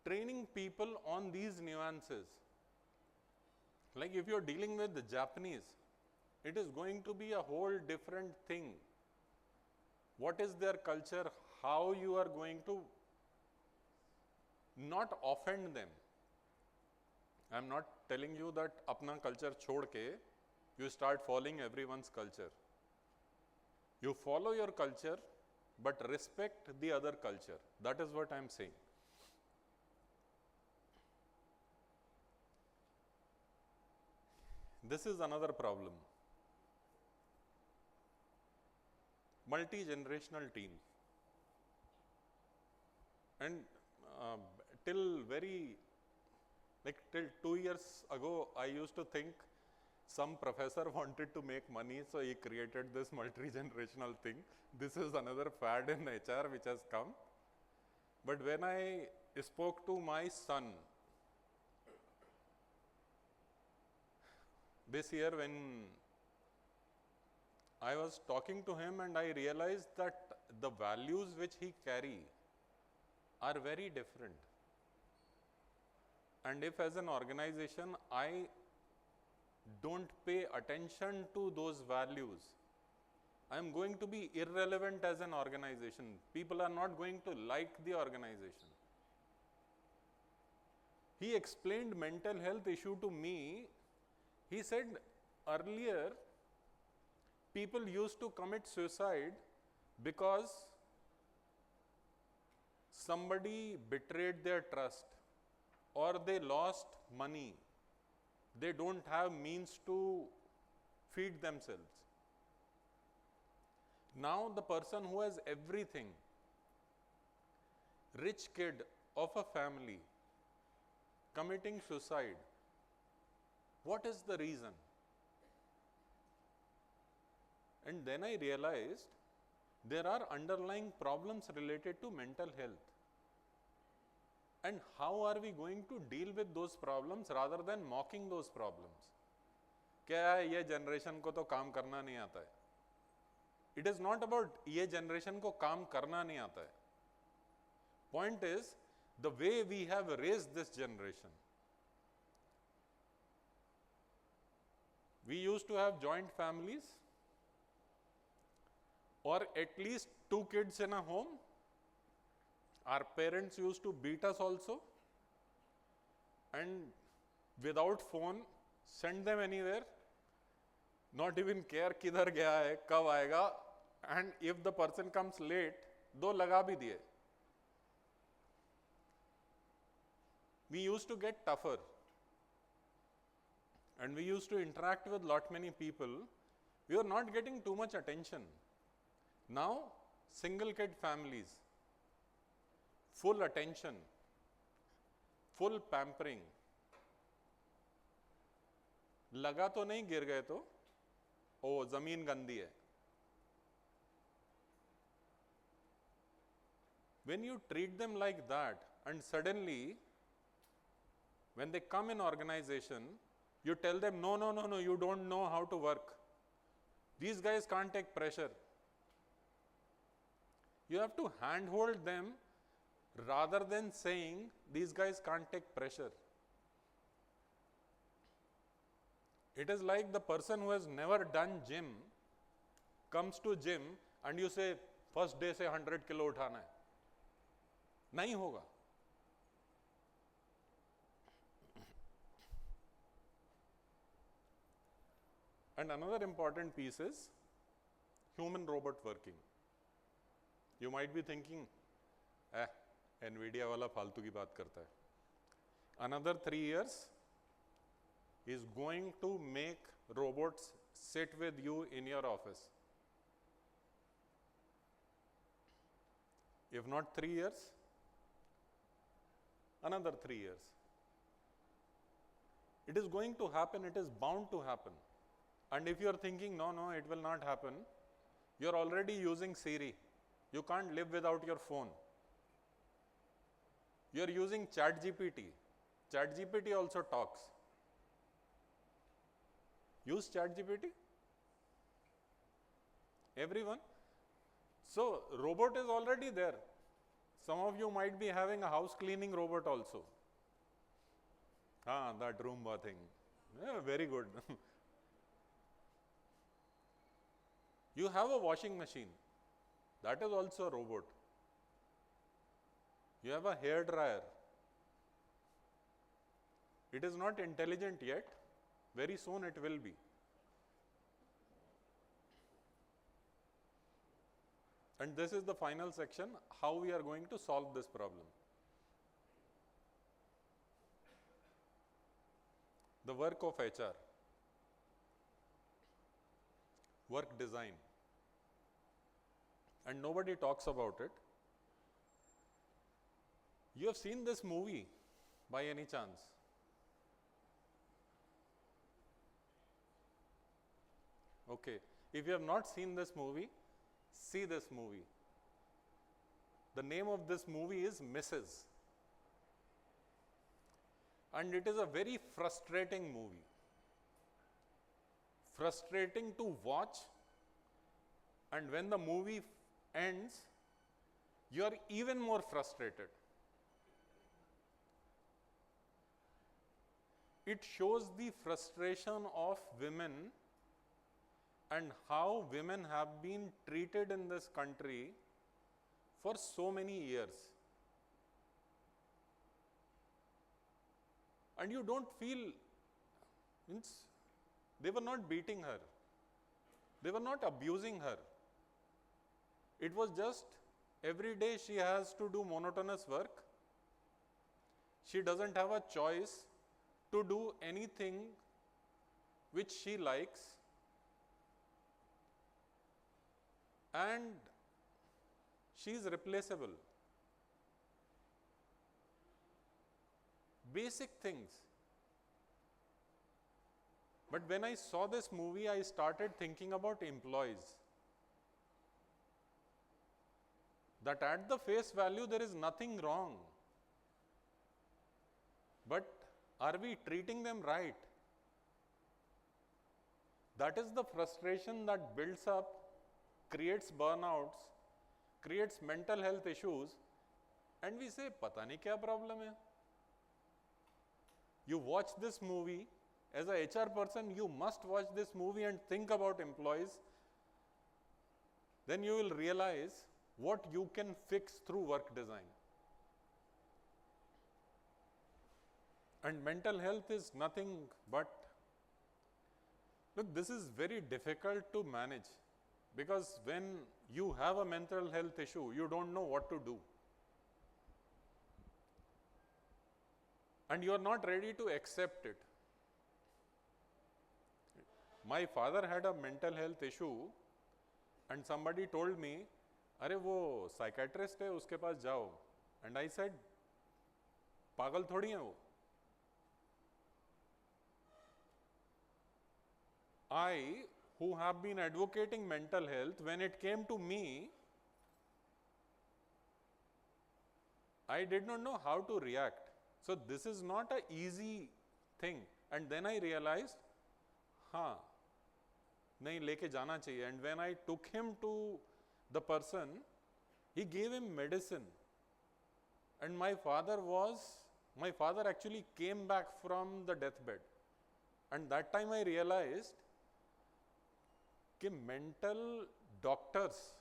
Training people on these nuances. Like if you're dealing with the Japanese, it is going to be a whole different thing. What is their culture? How you are going to not offend them. I'm not telling you that apna culture chhod ke you start following everyone's culture. You follow your culture, but respect the other culture. That is what I'm saying. This is another problem. Multi-generational teams. And till 2 years ago, I used to think some professor wanted to make money, so he created this multi-generational thing. This is another fad in HR which has come. But when I spoke to my son, this year when I was talking to him and I realized that the values which he carry are very different. And if as an organization I don't pay attention to those values, I am going to be irrelevant as an organization. People are not going to like the organization. He explained mental health issue to me He said earlier, people used to commit suicide because somebody betrayed their trust or they lost money. They don't have means to feed themselves. Now the person who has everything, rich kid of a family, committing suicide, what is the reason? And then I realized there are underlying problems related to mental health. And how are we going to deal with those problems rather than mocking those problems? क्या है ये generation को तो काम करना नहीं आता है. It is not about ये जनरेशन को काम करना नहीं आता है. Point is the way we have raised this generation. We used to have joint families or at least 2 kids in a home. Our parents used to beat us also, and without phone, send them anywhere, not even care किधर गया है, कब आएगा, and if the person comes late, दो लगा भी दिए. We used to get tougher, and we used to interact with lot many people. We were not getting too much attention. Now, single kid families, full attention, full pampering. लगा तो नहीं, गिर गए तो ओ जमीन गंदी है. When you treat them like that, and suddenly when they come in organization, you tell them, no, you don't know how to work. These guys can't take pressure. You have to handhold them rather than saying, these guys can't take pressure. It is like the person who has never done gym comes to gym and you say, first day से 100 kilo उठाना है. नहीं होगा. And another important piece is human-robot working. You might be thinking, NVIDIA वाला फालतू की बात करता है. Another 3 years is going to make robots sit with you in your office. If not 3 years, another 3 years. It is going to happen, it is bound to happen. And if you are thinking, no, it will not happen, you are already using Siri. You can't live without your phone. You are using ChatGPT. ChatGPT also talks. Use ChatGPT? Everyone? So, robot is already there. Some of you might be having a house cleaning robot also. That Roomba thing. Yeah, very good. You have a washing machine. That is also a robot. You have a hair dryer. It is not intelligent yet. Very soon it will be. And this is the final section, how we are going to solve this problem. The work of HR. Work design. And nobody talks about it. You have seen this movie by any chance? Okay. If you have not seen this movie, see this movie. The name of this movie is Mrs. And it is a very frustrating movie. Frustrating to watch, and when the movie ends, you are even more frustrated. It shows the frustration of women and how women have been treated in this country for so many years. And you don't feel, They were not beating her. They were not abusing her. It was just every day she has to do monotonous work. She doesn't have a choice to do anything which she likes. And she is replaceable. Basic things. But when I saw this movie, I started thinking about employees. That at the face value, there is nothing wrong. But are we treating them right? That is the frustration that builds up, creates burnouts, creates mental health issues, and we say, "Pata nahi kya problem hai." You watch this movie, as a HR person, you must watch this movie and think about employees. Then you will realize what you can fix through work design. And mental health is nothing but, look, this is very difficult to manage, because when you have a mental health issue, you don't know what to do. And you are not ready to accept it. My father had a mental health issue, and somebody told me, "अरे वो psychiatrist है, उसके पास जाओ." And I said, पागल थोड़ी है वो. I, who have been advocating mental health, when it came to me, I did not know how to react. So this is not an easy thing. And then I realized, हाँ, नहीं लेके जाना चाहिए. And when I took him to the person, he gave him medicine. And my father actually came back from the deathbed. And that time I realized कि mental doctors,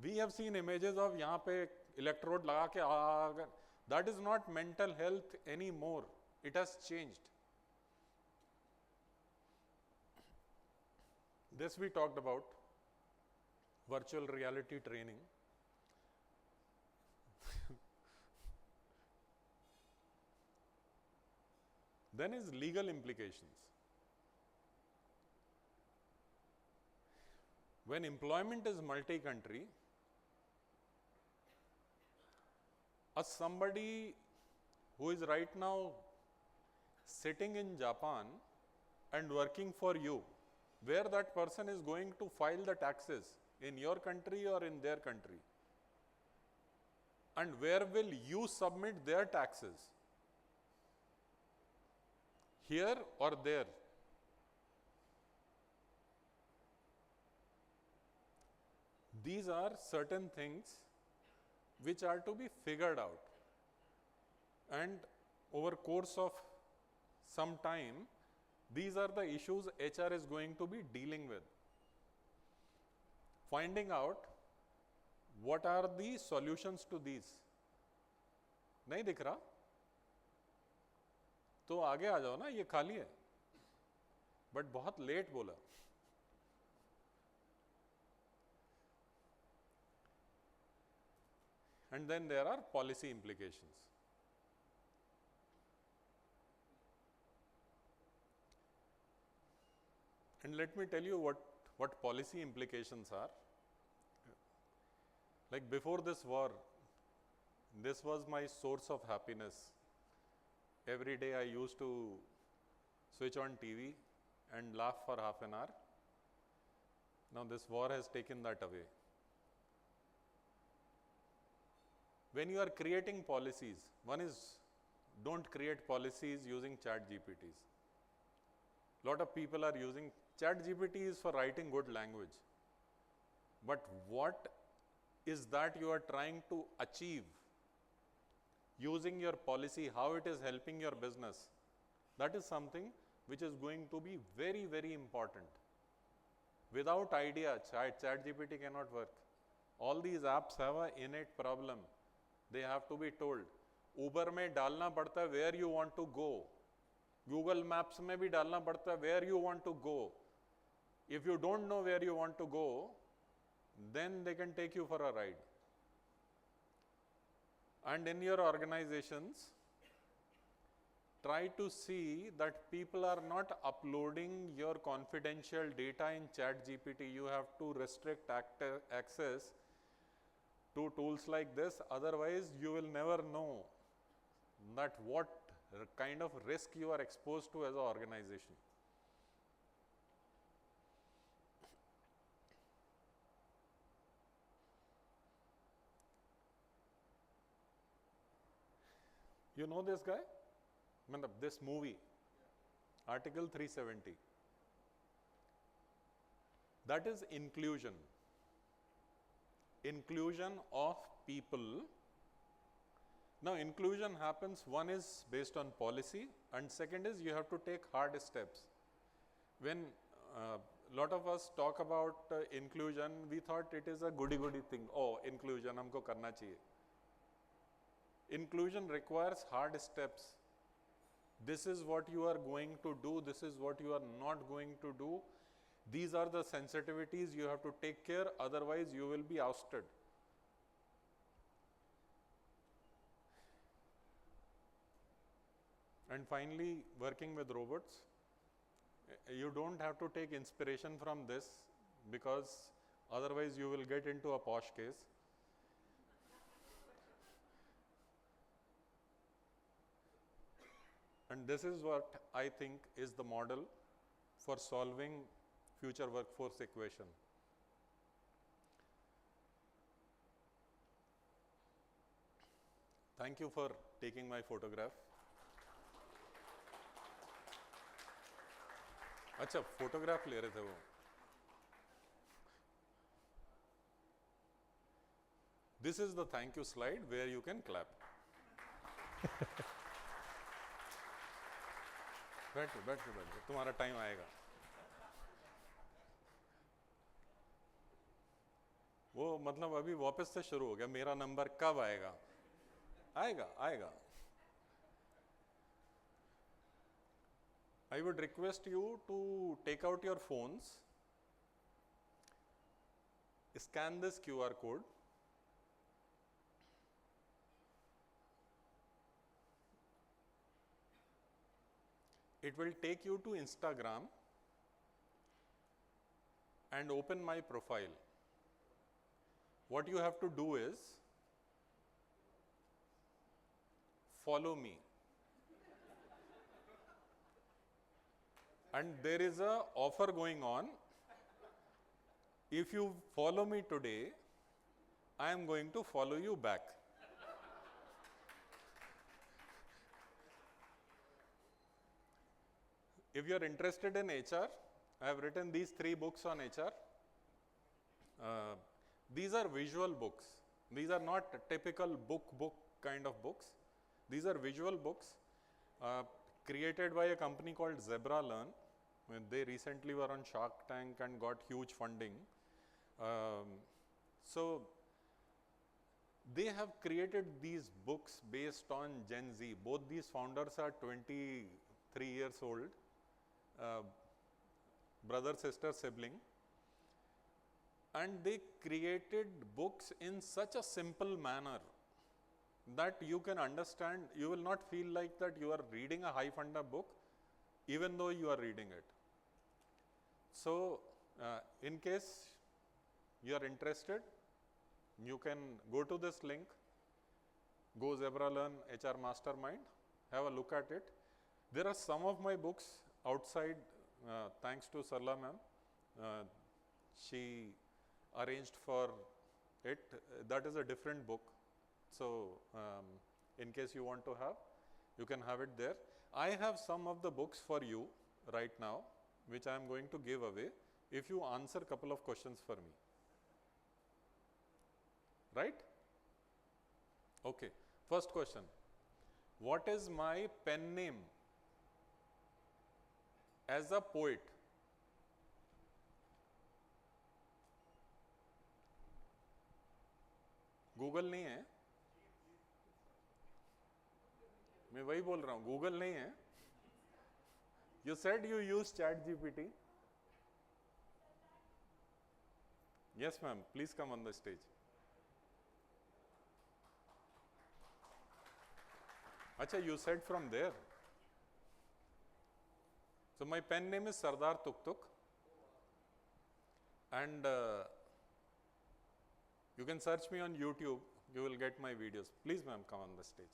we have seen images of यहाँ पे electrode लगा के that is not mental health anymore. It has changed. This we talked about, virtual reality training. Then is legal implications. When employment is multi-country, somebody who is right now sitting in Japan and working for you, where that person is going to file the taxes, in your country or in their country, and where will you submit their taxes, here or there? These are certain things which are to be figured out, and over course of some time, these are the issues HR is going to be dealing with. Finding out what are the solutions to these. नहीं दिख रहा? तो आगे आ जाओ ना, ये खाली है. बट बहुत लेट बोला. And then there are policy implications. And let me tell you what policy implications are. Like before this war, this was my source of happiness. Every day I used to switch on TV and laugh for half an hour. Now this war has taken that away. When you are creating policies, one is, don't create policies using chat GPTs. Lot of people are using chat GPTs for writing good language. But what is that you are trying to achieve using your policy, how it is helping your business? That is something which is going to be very, very important. Without idea, chat GPT cannot work. All these apps have an innate problem. They have to be told. Uber में डालना पड़ता है where you want to go. Google maps में भी डालना पड़ता है where you want to go. If you don't know where you want to go, then they can take you for a ride. And in your organizations, try to see that people are not uploading your confidential data in ChatGPT. You have to restrict access to tools like this, otherwise you will never know that what kind of risk you are exposed to as an organization. You know this guy? This movie, Article 370. That is inclusion. Inclusion of people. Now, inclusion happens, one is based on policy, and second is you have to take hard steps. When a lot of us talk about inclusion, we thought it is a goody-goody thing. Oh, inclusion, humko karna chahiye. Inclusion requires hard steps. This is what you are going to do, this is what you are not going to do. These are the sensitivities you have to take care, otherwise you will be ousted. And finally, working with robots. You don't have to take inspiration from this, because otherwise you will get into a posh case. And this is what I think is the model for solving future workforce equation. Thank you for taking my photograph. अच्छा, photograph ले रहे थे वो. This is the thank you slide where you can clap. बैठो बैठो बैठो, तुम्हारा time आएगा. वो मतलब अभी वापस से शुरू हो गया, मेरा नंबर कब आएगा? आएगा आएगा. I would request you to take out your phones, scan this QR code. It will take you to Instagram and open my profile. What you have to do is follow me. And there is a offer going on. If you follow me today, I am going to follow you back. If you are interested in HR, I have written these 3 books on HR. These are visual books. These are not typical book kind of books. These are visual books created by a company called Zebra Learn. They recently were on Shark Tank and got huge funding. So they have created these books based on Gen Z. Both these founders are 23 years old. Brother, sister, sibling, and they created books in such a simple manner that you can understand. You will not feel like that you are reading a high funder book, even though you are reading it. So, in case you are interested, you can go to this link, go Zebra Learn HR Mastermind, have a look at it. There are some of my books outside, thanks to Sarla ma'am. She arranged for it. That is a different book. So, in case you want to have, you can have it there. I have some of the books for you right now, which I am going to give away if you answer a couple of questions for me. Right? Okay. First question. What is my pen name as a poet? Google नहीं है, मैं वही बोल रहा हूँ, Google नहीं है. You said you use ChatGPT. Yes, ma'am. Please come on the stage. Acha, you said from there. So my pen name is Sardar Tuk Tuk. And you can search me on YouTube. You will get my videos. Please, ma'am, come on the stage.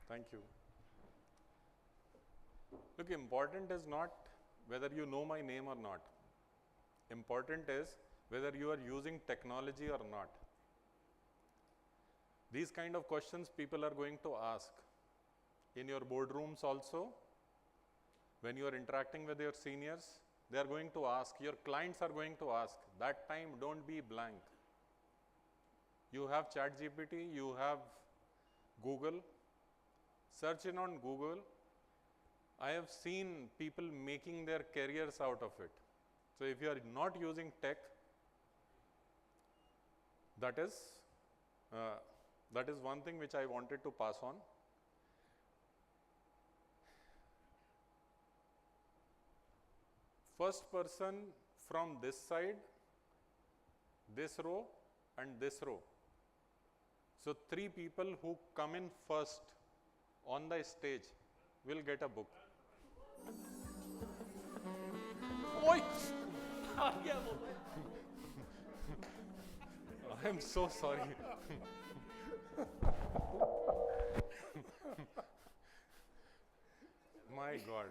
Thank you. Look, important is not whether you know my name or not. Important is whether you are using technology or not. These kind of questions people are going to ask in your boardrooms also. When you are interacting with your seniors, they are going to ask, your clients are going to ask. That time, don't be blank. You have ChatGPT, you have Google. Search in on Google. I have seen people making their careers out of it. So if you are not using tech, that is one thing which I wanted to pass on. First person from this side, this row, and this row. So 3 people who come in first on the stage will get a book. Oi! I am so sorry. My God.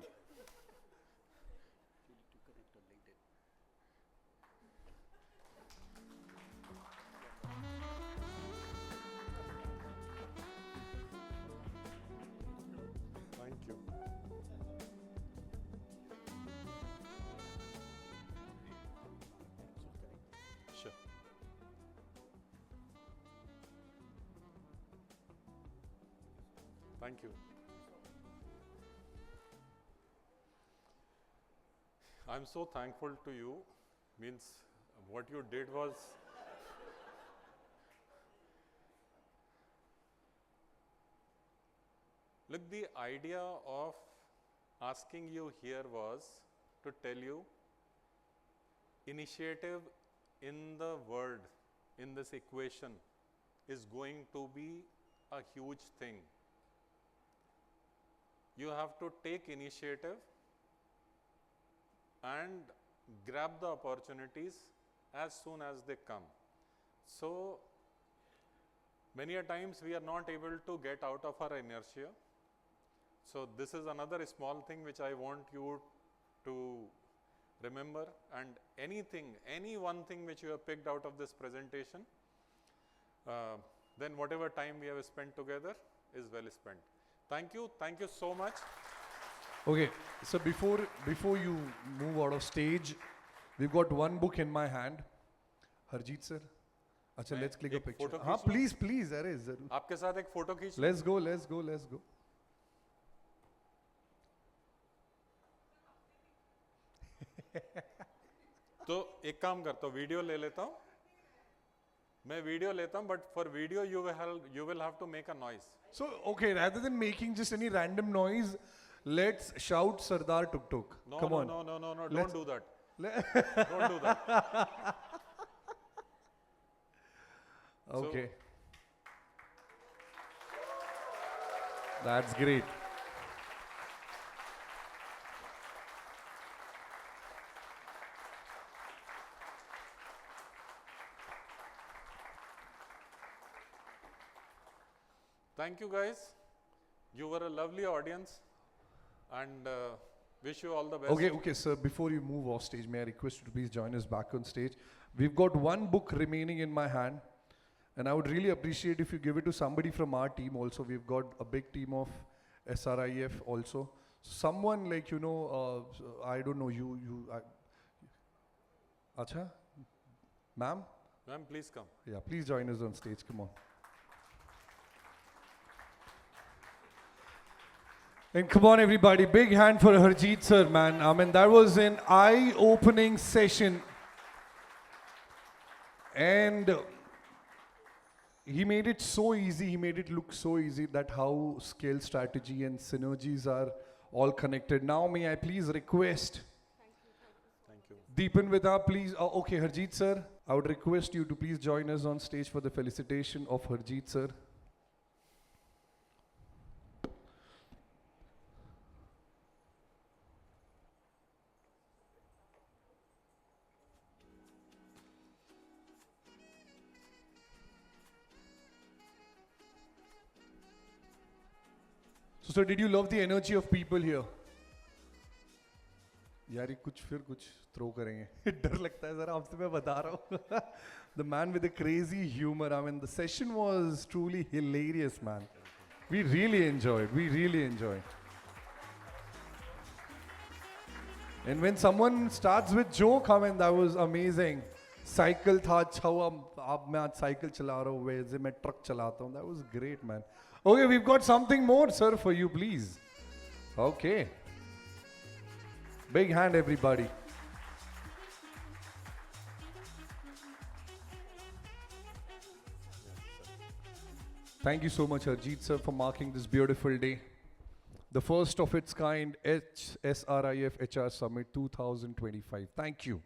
Thank you. Sure. Thank you. I'm so thankful to you. Means what you did was look, the idea of asking you here was to tell you initiative in the word, in this equation, is going to be a huge thing. You have to take initiative and grab the opportunities as soon as they come. So many a times we are not able to get out of our inertia. So this is another small thing which I want you to remember, and anything, any one thing which you have picked out of this presentation, then whatever time we have spent together is well spent. Thank you so much. Okay, so before you move out of stage, we've got one book in my hand. Harjeet sir, अच्छा let's click a picture. हाँ please अरे जरूर. आपके साथ एक photo खींच. Let's go. तो एक काम करता हूँ, वीडियो ले लेता हूँ. मैं वीडियो लेता हूँ, but for video you will have to make a noise. So okay, rather than making just any random noise, let's shout Sardar Tuk Tuk. Come on. No. Don't do that. Don't do that. Okay. That's great. Thank you guys. You were a lovely audience, and wish you all the best. Okay, sir, before you move off stage, may I request you to please join us back on stage. We've got one book remaining in my hand, and I would really appreciate if you give it to somebody from our team also. We've got a big team of SRIF also. Someone like, you know, I don't know, Acha? Ma'am? Ma'am, please come. Yeah, please join us on stage, come on. And come on, everybody, big hand for Harjeet sir, man. I mean, that was an eye-opening session. And he made it so easy, he made it look so easy that how scale strategy and synergies are all connected. Now, may I please request Deepan Vida, please. Okay, Harjeet sir, I would request you to please join us on stage for the felicitation of Harjeet sir. So, sir, did you love the energy of people here? यार ये कुछ throw करेंगे डर लगता है जरा आपसे मैं बता रहा हूँ the man with the crazy humor. I mean, the session was truly hilarious, man. We really enjoyed. And when someone starts with joke, I mean, that was amazing. Cycle था अच्छा हुआ अब मैं आज cycle चला रहा हूँ वैसे मैं truck चलाता हूँ. That was great, man. Okay, we've got something more, sir, for you, please. Okay. Big hand, everybody. Thank you so much, Harjeet sir, for marking this beautiful day. The first of its kind SRIF HR Summit 2025. Thank you.